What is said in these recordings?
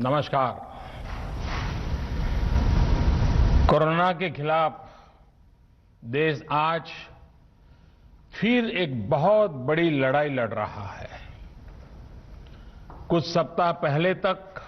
नमस्कार। कोरोना के खिलाफ देश आज फिर एक बहुत बड़ी लड़ाई लड़ रहा है। कुछ सप्ताह पहले तक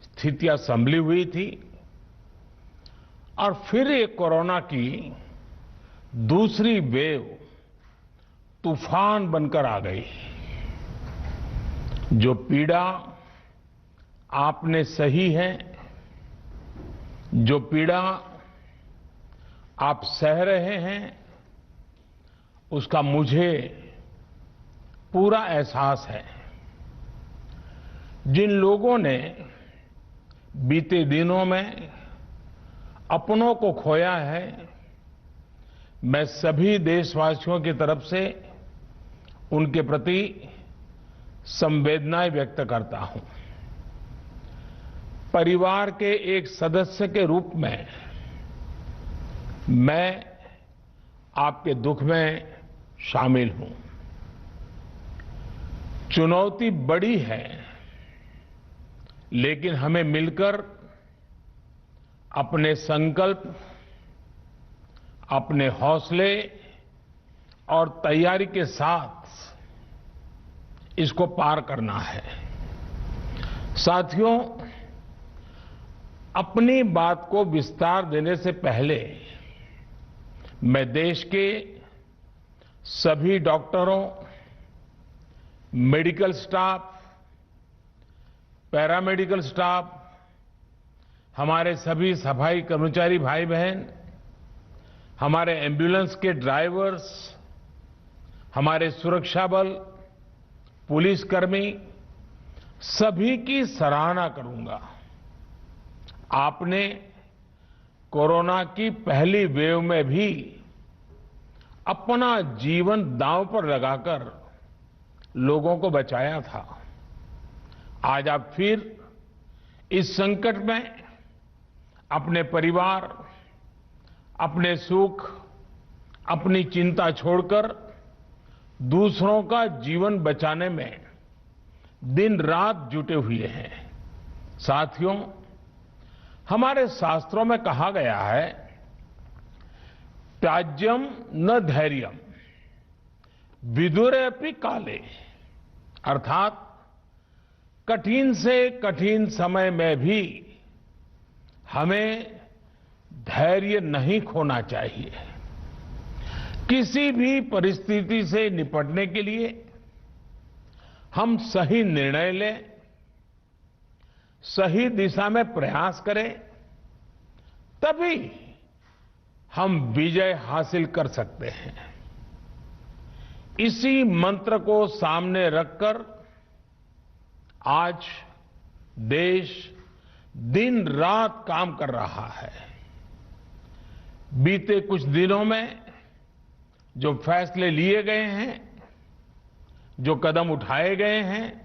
स्थितियां संभली हुई थी और फिर एक कोरोना की दूसरी वेव तूफान बनकर आ गई। जो पीड़ा आपने सही है, जो पीड़ा आप सह रहे हैं, उसका मुझे पूरा एहसास है। जिन लोगों ने बीते दिनों में अपनों को खोया है, मैं सभी देशवासियों की तरफ से उनके प्रति संवेदनाएं व्यक्त करता हूं। परिवार के एक सदस्य के रूप में मैं आपके दुख में शामिल हूं। चुनौती बड़ी है, लेकिन हमें मिलकर अपने संकल्प, अपने हौसले और तैयारी के साथ इसको पार करना है। साथियों, अपनी बात को विस्तार देने से पहले मैं देश के सभी डॉक्टरों, मेडिकल स्टाफ, पैरामेडिकल स्टाफ, हमारे सभी सफाई कर्मचारी भाई बहन, हमारे एम्बुलेंस के ड्राइवर्स, हमारे सुरक्षा बल, पुलिसकर्मी, सभी की सराहना करूंगा। आपने कोरोना की पहली वेव में भी अपना जीवन दांव पर लगाकर लोगों को बचाया था। आज आप फिर इस संकट में अपने परिवार, अपने सुख, अपनी चिंता छोड़कर दूसरों का जीवन बचाने में दिन रात जुटे हुए हैं। साथियों, हमारे शास्त्रों में कहा गया है, त्याज्यम न धैर्यम विदुरेऽपि काले, अर्थात कठिन से कठिन समय में भी हमें धैर्य नहीं खोना चाहिए। किसी भी परिस्थिति से निपटने के लिए हम सही निर्णय लें, सही दिशा में प्रयास करें, तभी हम विजय हासिल कर सकते हैं। इसी मंत्र को सामने रखकर आज देश दिन रात काम कर रहा है। बीते कुछ दिनों में जो फैसले लिए गए हैं, जो कदम उठाए गए हैं,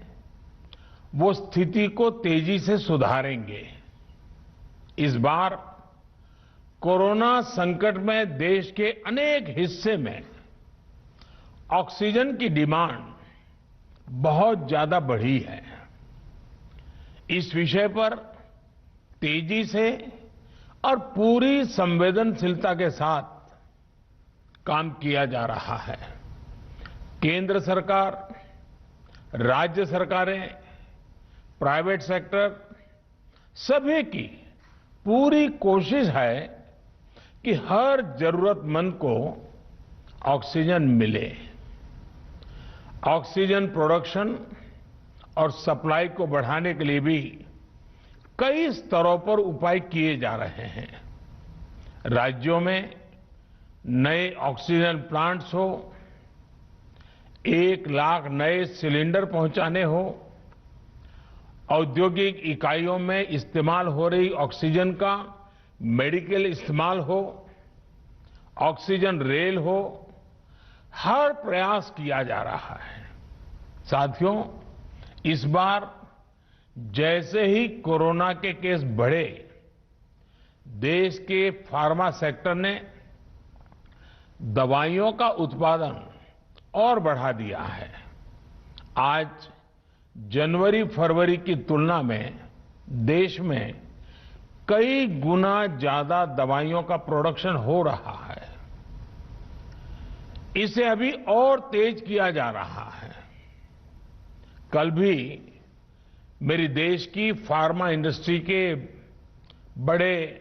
वो स्थिति को तेजी से सुधारेंगे। इस बार कोरोना संकट में देश के अनेक हिस्से में ऑक्सीजन की डिमांड बहुत ज्यादा बढ़ी है। इस विषय पर तेजी से और पूरी संवेदनशीलता के साथ काम किया जा रहा है। केंद्र सरकार, राज्य सरकारें, प्राइवेट सेक्टर, सभी की पूरी कोशिश है कि हर जरूरतमंद को ऑक्सीजन मिले। ऑक्सीजन प्रोडक्शन और सप्लाई को बढ़ाने के लिए भी कई स्तरों पर उपाय किए जा रहे हैं। राज्यों में नए ऑक्सीजन प्लांट्स हो, 1 लाख नए सिलेंडर पहुंचाने हो, औद्योगिक इकाइयों में इस्तेमाल हो रही ऑक्सीजन का मेडिकल इस्तेमाल हो, ऑक्सीजन रेल हो, हर प्रयास किया जा रहा है। साथियों, इस बार जैसे ही कोरोना के केस बढ़े, देश के फार्मा सेक्टर ने दवाइयों का उत्पादन और बढ़ा दिया है। आज जनवरी फरवरी की तुलना में देश में कई गुना ज्यादा दवाइयों का प्रोडक्शन हो रहा है। इसे अभी और तेज किया जा रहा है। कल भी मेरी देश की फार्मा इंडस्ट्री के बड़े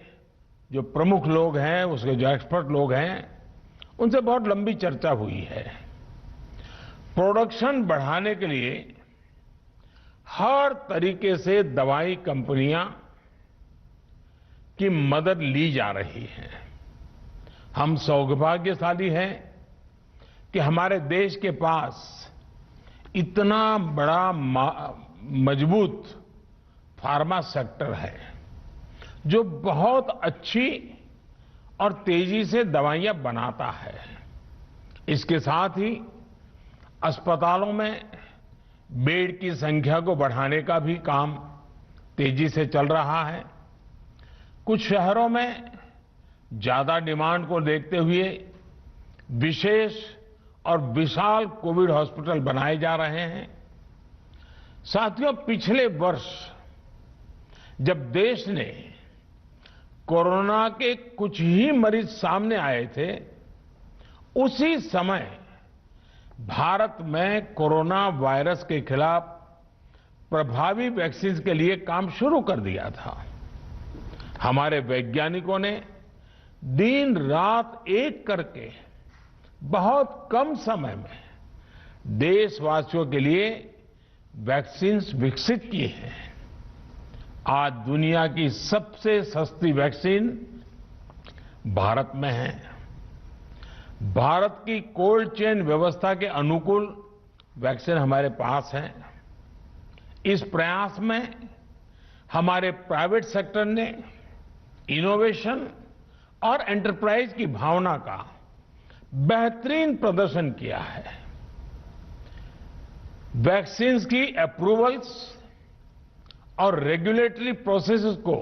जो प्रमुख लोग हैं, उसके जो एक्सपर्ट लोग हैं, उनसे बहुत लंबी चर्चा हुई है। प्रोडक्शन बढ़ाने के लिए हर तरीके से दवाई कंपनियां की मदद ली जा रही है। हम सौभाग्यशाली हैं कि हमारे देश के पास इतना बड़ा मजबूत फार्मा सेक्टर है जो बहुत अच्छी और तेजी से दवाइयां बनाता है। इसके साथ ही अस्पतालों में बेड की संख्या को बढ़ाने का भी काम तेजी से चल रहा है। कुछ शहरों में ज्यादा डिमांड को देखते हुए विशेष और विशाल कोविड हॉस्पिटल बनाए जा रहे हैं। साथियों, पिछले वर्ष जब देश ने कोरोना के कुछ ही मरीज सामने आए थे, उसी समय भारत में कोरोना वायरस के खिलाफ प्रभावी वैक्सीन के लिए काम शुरू कर दिया था। हमारे वैज्ञानिकों ने दिन रात एक करके बहुत कम समय में देशवासियों के लिए वैक्सीन विकसित की हैं। आज दुनिया की सबसे सस्ती वैक्सीन भारत में है। भारत की कोल्ड चेन व्यवस्था के अनुकूल वैक्सीन हमारे पास है। इस प्रयास में हमारे प्राइवेट सेक्टर ने इनोवेशन और एंटरप्राइज की भावना का बेहतरीन प्रदर्शन किया है। वैक्सीन्स की अप्रूवल्स और रेगुलेटरी प्रोसेसेस को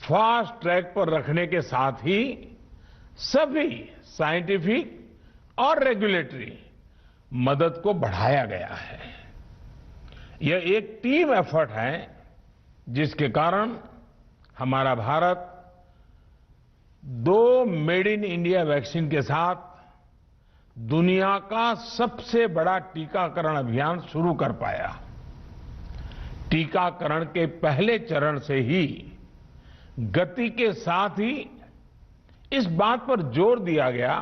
फास्ट ट्रैक पर रखने के साथ ही सभी साइंटिफिक और रेगुलेटरी मदद को बढ़ाया गया है। यह एक टीम एफर्ट है जिसके कारण हमारा Bharat 2 made in India vaccine के साथ दुनिया का सबसे बड़ा टीकाकरण अभियान शुरू कर पाया। टीकाकरण के पहले चरण से ही गति के साथ ही इस बात पर जोर दिया गया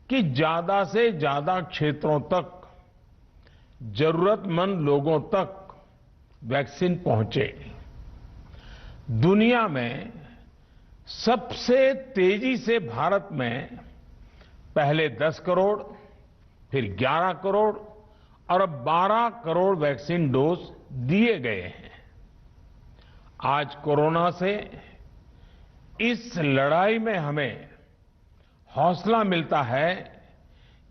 कि ज्यादा से ज्यादा क्षेत्रों तक, जरूरतमंद लोगों तक वैक्सीन पहुंचे। दुनिया में सबसे तेजी से भारत में पहले 10 करोड़, फिर 11 करोड़ और अब 12 करोड़ वैक्सीन डोज दिए गए हैं। आज कोरोना से इस लड़ाई में हमें हौसला मिलता है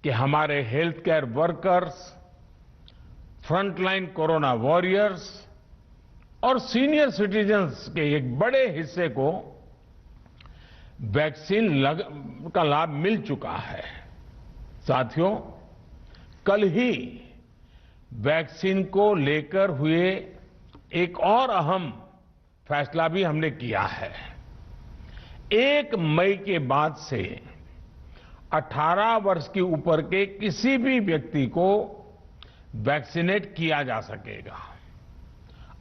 कि हमारे health care workers, frontline corona warriors और सीनियर सिटीजन्स के एक बड़े हिस्से को वैक्सीन का लाभ मिल चुका है। साथियों, कल ही वैक्सीन को लेकर हुए एक और अहम फैसला भी हमने किया है। 1 मई के बाद से 18 वर्ष के ऊपर के किसी भी व्यक्ति को वैक्सीनेट किया जा सकेगा।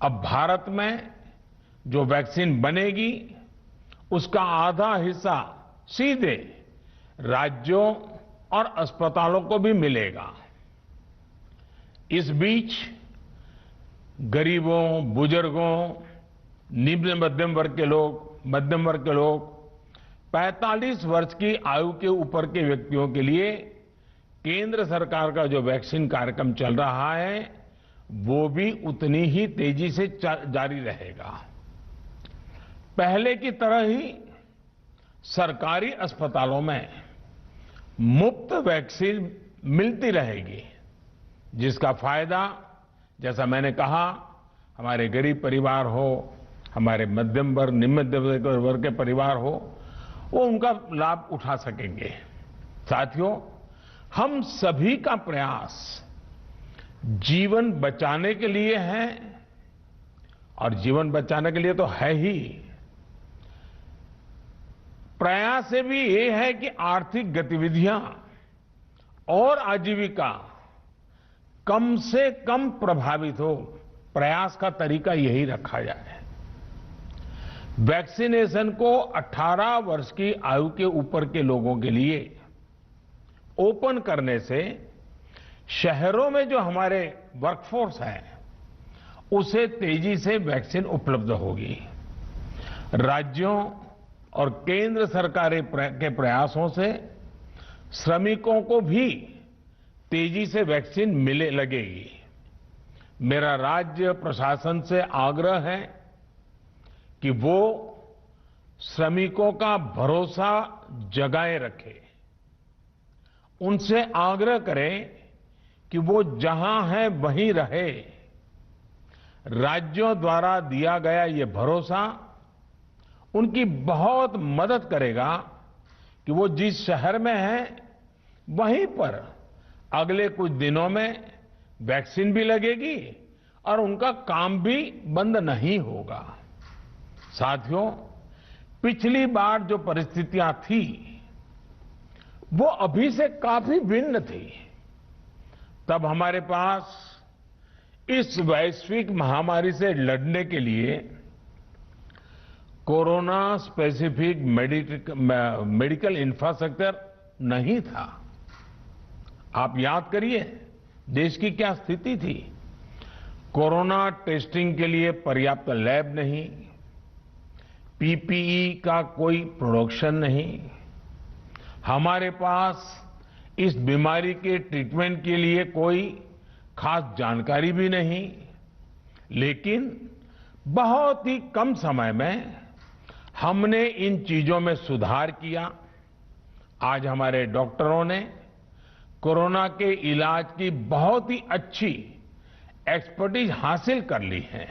अब भारत में जो वैक्सीन बनेगी उसका आधा हिस्सा सीधे राज्यों और अस्पतालों को भी मिलेगा। इस बीच गरीबों, बुजुर्गों, निम्न मध्यम वर्ग के लोग 45 वर्ष की आयु के ऊपर के व्यक्तियों के लिए केंद्र सरकार का जो वैक्सीन कार्यक्रम चल रहा है वो भी उतनी ही तेजी से जारी रहेगा। पहले की तरह ही सरकारी अस्पतालों में मुफ्त वैक्सीन मिलती रहेगी, जिसका फायदा, जैसा मैंने कहा, हमारे गरीब परिवार हो, हमारे मध्यम वर्ग, निम्न मध्यम वर्ग के परिवार हो, वो उनका लाभ उठा सकेंगे। साथियों, हम सभी का प्रयास जीवन बचाने के लिए है, और जीवन बचाने के लिए तो है ही। प्रयास से भी ये है कि आर्थिक गतिविधियां और आजीविका कम से कम प्रभावित हो। प्रयास का तरीका यही रखा जाए। वैक्सीनेशन को 18 वर्ष की आयु के ऊपर के लोगों के लिए ओपन करने से शहरों में जो हमारे वर्कफोर्स है उसे तेजी से वैक्सीन उपलब्ध होगी। राज्यों और केंद्र सरकार के प्रयासों से श्रमिकों को भी तेजी से वैक्सीन मिले लगेगी। मेरा राज्य प्रशासन से आग्रह है कि वो श्रमिकों का भरोसा जगाए रखे। उनसे आग्रह करें कि वो जहां है वहीं रहे। राज्यों द्वारा दिया गया ये भरोसा उनकी बहुत मदद करेगा कि वो जिस शहर में हैं वहीं पर अगले कुछ दिनों में वैक्सीन भी लगेगी और उनका काम भी बंद नहीं होगा। साथियों, पिछली बार जो परिस्थितियां थी वो अभी से काफी भिन्न थी। तब हमारे पास इस वैश्विक महामारी से लड़ने के लिए कोरोना स्पेसिफिक मेडिकल इंफ्रास्ट्रक्चर नहीं था। आप याद करिए देश की क्या स्थिति थी। कोरोना टेस्टिंग के लिए पर्याप्त लैब नहीं, पीपीई का कोई प्रोडक्शन नहीं, हमारे पास इस बीमारी के ट्रीटमेंट के लिए कोई खास जानकारी भी नहीं। लेकिन बहुत ही कम समय में हमने इन चीजों में सुधार किया। आज हमारे डॉक्टरों ने कोरोना के इलाज की बहुत ही अच्छी एक्सपर्टीज हासिल कर ली है।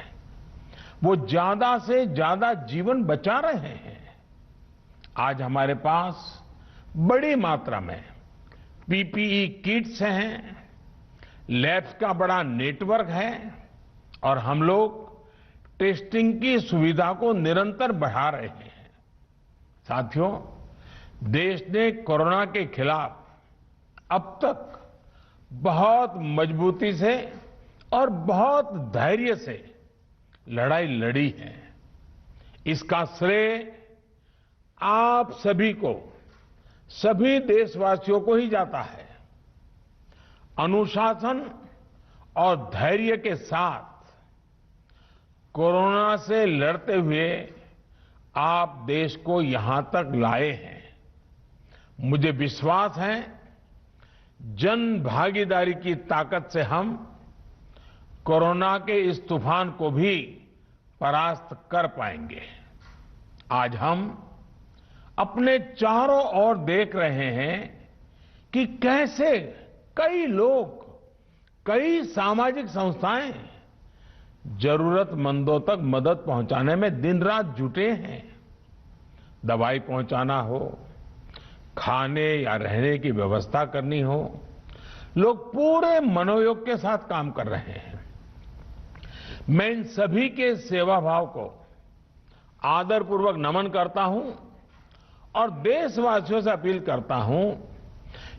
वो ज्यादा से ज्यादा जीवन बचा रहे हैं। आज हमारे पास बड़ी मात्रा में पीपीई किट्स हैं, लैब्स का बड़ा नेटवर्क है और हम लोग टेस्टिंग की सुविधा को निरंतर बढ़ा रहे हैं। साथियों, देश ने कोरोना के खिलाफ अब तक बहुत मजबूती से और बहुत धैर्य से लड़ाई लड़ी है। इसका श्रेय आप सभी को, सभी देशवासियों को ही जाता है। अनुशासन और धैर्य के साथ कोरोना से लड़ते हुए आप देश को यहां तक लाए हैं। मुझे विश्वास है जन भागीदारी की ताकत से हम कोरोना के इस तूफान को भी परास्त कर पाएंगे। आज हम अपने चारों ओर देख रहे हैं कि कैसे कई लोग, कई सामाजिक संस्थाएं जरूरतमंदों तक मदद पहुंचाने में दिन रात जुटे हैं। दवाई पहुंचाना हो, खाने या रहने की व्यवस्था करनी हो, लोग पूरे मनोयोग के साथ काम कर रहे हैं। मैं इन सभी के सेवा भाव को आदरपूर्वक नमन करता हूं और देशवासियों से अपील करता हूं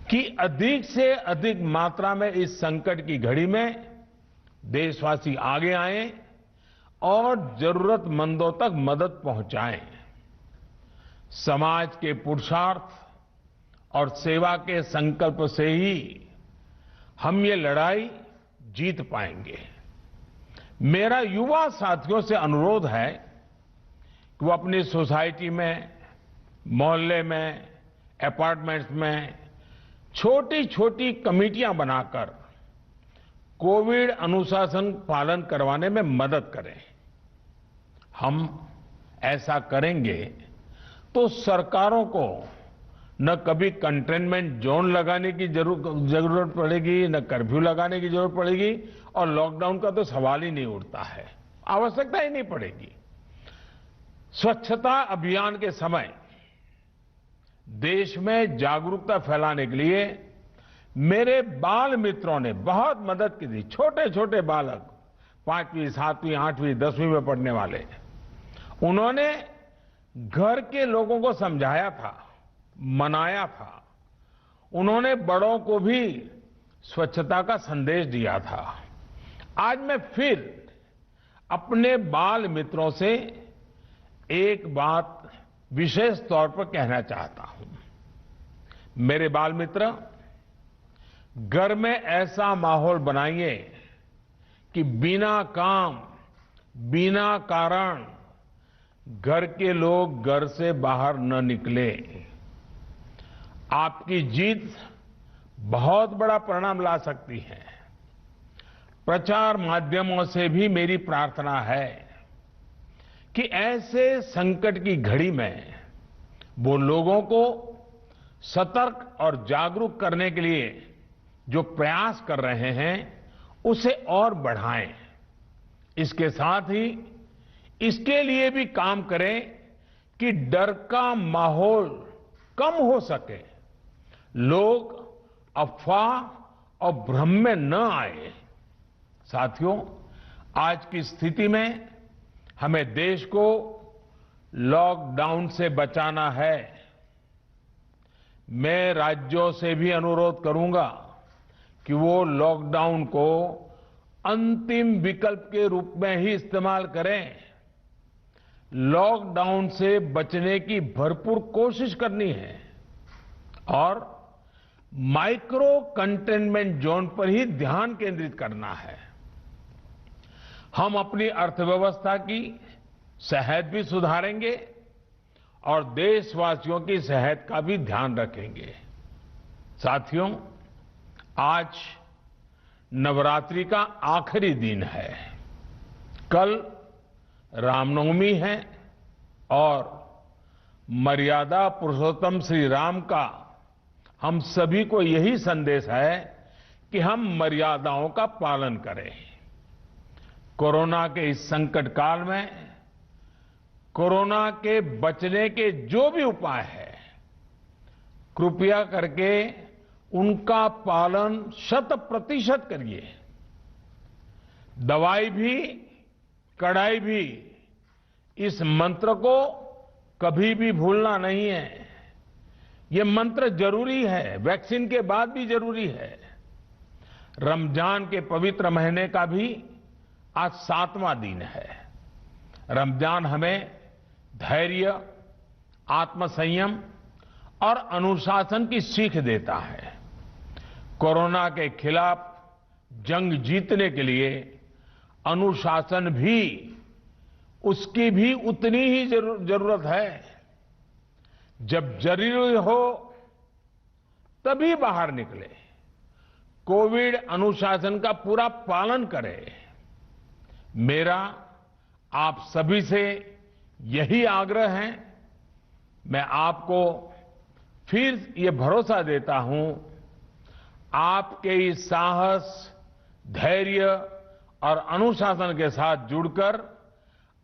कि अधिक से अधिक मात्रा में इस संकट की घड़ी में देशवासी आगे आएं और जरूरतमंदों तक मदद पहुंचाएं। समाज के पुरुषार्थ और सेवा के संकल्प से ही हम ये लड़ाई जीत पाएंगे। मेरा युवा साथियों से अनुरोध है कि वो अपनी सोसाइटी में, मोहल्ले में, अपार्टमेंट्स में छोटी छोटी कमेटियां बनाकर कोविड अनुशासन पालन करवाने में मदद करें। हम ऐसा करेंगे तो सरकारों को न कभी कंटेनमेंट जोन लगाने की जरूरत पड़ेगी, न कर्फ्यू लगाने की जरूरत पड़ेगी और लॉकडाउन का तो सवाल ही नहीं उठता है, आवश्यकता ही नहीं पड़ेगी। स्वच्छता अभियान के समय देश में जागरूकता फैलाने के लिए मेरे बाल मित्रों ने बहुत मदद की थी। छोटे छोटे बालक 5वीं, 7वीं, 8वीं, 10वीं में पढ़ने वाले, उन्होंने घर के लोगों को समझाया था, मनाया था। उन्होंने बड़ों को भी स्वच्छता का संदेश दिया था। आज मैं फिर अपने बाल मित्रों से एक बात विशेष तौर पर कहना चाहता हूं। मेरे बाल मित्र, घर में ऐसा माहौल बनाइए कि बिना काम, बिना कारण घर के लोग घर से बाहर न निकले। आपकी जीत बहुत बड़ा परिणाम ला सकती है। प्रचार माध्यमों से भी मेरी प्रार्थना है कि ऐसे संकट की घड़ी में वो लोगों को सतर्क और जागरूक करने के लिए जो प्रयास कर रहे हैं उसे और बढ़ाएं। इसके साथ ही इसके लिए भी काम करें कि डर का माहौल कम हो सके, लोग अफवाह और भ्रम में न आए। साथियों, आज की स्थिति में हमें देश को लॉकडाउन से बचाना है। मैं राज्यों से भी अनुरोध करूंगा कि वो लॉकडाउन को अंतिम विकल्प के रूप में ही इस्तेमाल करें। लॉकडाउन से बचने की भरपूर कोशिश करनी है और माइक्रो कंटेनमेंट जोन पर ही ध्यान केंद्रित करना है। हम अपनी अर्थव्यवस्था की सेहत भी सुधारेंगे और देशवासियों की सेहत का भी ध्यान रखेंगे। साथियों, आज नवरात्रि का आखिरी दिन है। कल रामनवमी है और मर्यादा पुरुषोत्तम श्री राम का हम सभी को यही संदेश है कि हम मर्यादाओं का पालन करें। कोरोना के इस संकट काल में कोरोना के बचने के जो भी उपाय है, कृपया करके उनका पालन 100% करिए। दवाई भी, कड़ाई भी, इस मंत्र को कभी भी भूलना नहीं है। ये मंत्र जरूरी है, वैक्सीन के बाद भी जरूरी है। रमजान के पवित्र महीने का भी आज 7वां दिन है। रमजान हमें धैर्य, आत्मसंयम और अनुशासन की सीख देता है। कोरोना के खिलाफ जंग जीतने के लिए अनुशासन भी, उसकी भी उतनी ही जरूरत है। जब जरूरी हो तभी बाहर निकले। कोविड अनुशासन का पूरा पालन करें। मेरा आप सभी से यही आग्रह है। मैं आपको फिर ये भरोसा देता हूं, आपके इस साहस, धैर्य और अनुशासन के साथ जुड़कर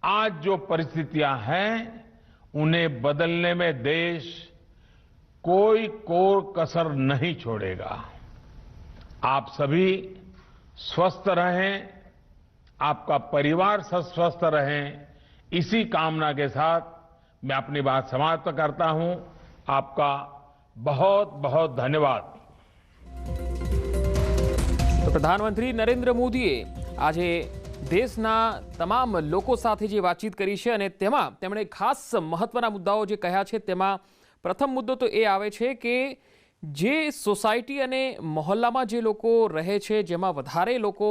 आज जो परिस्थितियां हैं उन्हें बदलने में देश कोई कसर नहीं छोड़ेगा। आप सभी स्वस्थ रहें, आपका परिवार स्वस्थ रहे, इसी कामना के साथ मैं अपनी बात समाप्त करता हूं। आपका बहुत बहुत धन्यवाद। तो प्रधानमंत्री नरेंद्र मोदीए આજે દેશના તમામ લોકો સાથે જે વાતચીત કરી છે અને તેમાં તેમણે ખાસ મહત્વના મુદ્દાઓ જે કહ્યા છે તેમાં પ્રથમ મુદ્દો તો એ આવે છે કે જે સોસાયટી અને મહોલ્લામાં જે લોકો રહે છે, જેમાં વધારે લોકો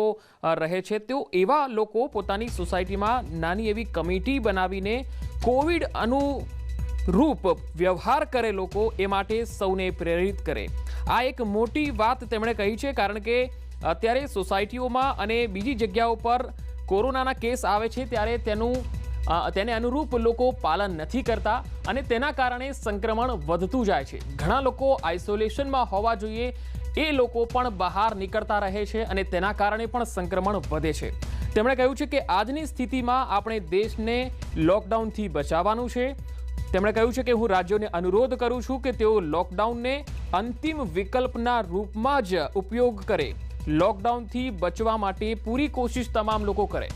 રહે છે, તેઓ એવા લોકો પોતાની સોસાયટીમાં નાની એવી કમિટી બનાવીને કોવિડ અનુરૂપ વ્યવહાર કરે લોકો એ માટે સૌને પ્રેરિત કરે। આ એક મોટી વાત તેમણે કહી છે, કારણ કે અત્યારે સોસાયટીઓમાં અને બીજી જગ્યાઓ પર કોરોનાના કેસ આવે છે ત્યારે તેને અનુરૂપ લોકો પાલન નથી કરતા અને તેના કારણે સંક્રમણ વધતું જાય છે। ઘણા લોકો આઇસોલેશનમાં હોવા જોઈએ એ લોકો પણ બહાર નીકળતા રહે છે અને તેના કારણે પણ સંક્રમણ વધે છે। તેમણે કહ્યું છે કે આજની સ્થિતિમાં આપણે દેશને લોકડાઉનથી બચાવવાનું છે। તેમણે કહ્યું છે કે હું રાજ્યોને અનુરોધ કરું છું કે તેઓ લોકડાઉનને અંતિમ વિકલ્પના રૂપમાં જ ઉપયોગ કરે, લોકડાઉનથી બચવા માટે પૂરી કોશિશ તમામ લોકો કરે।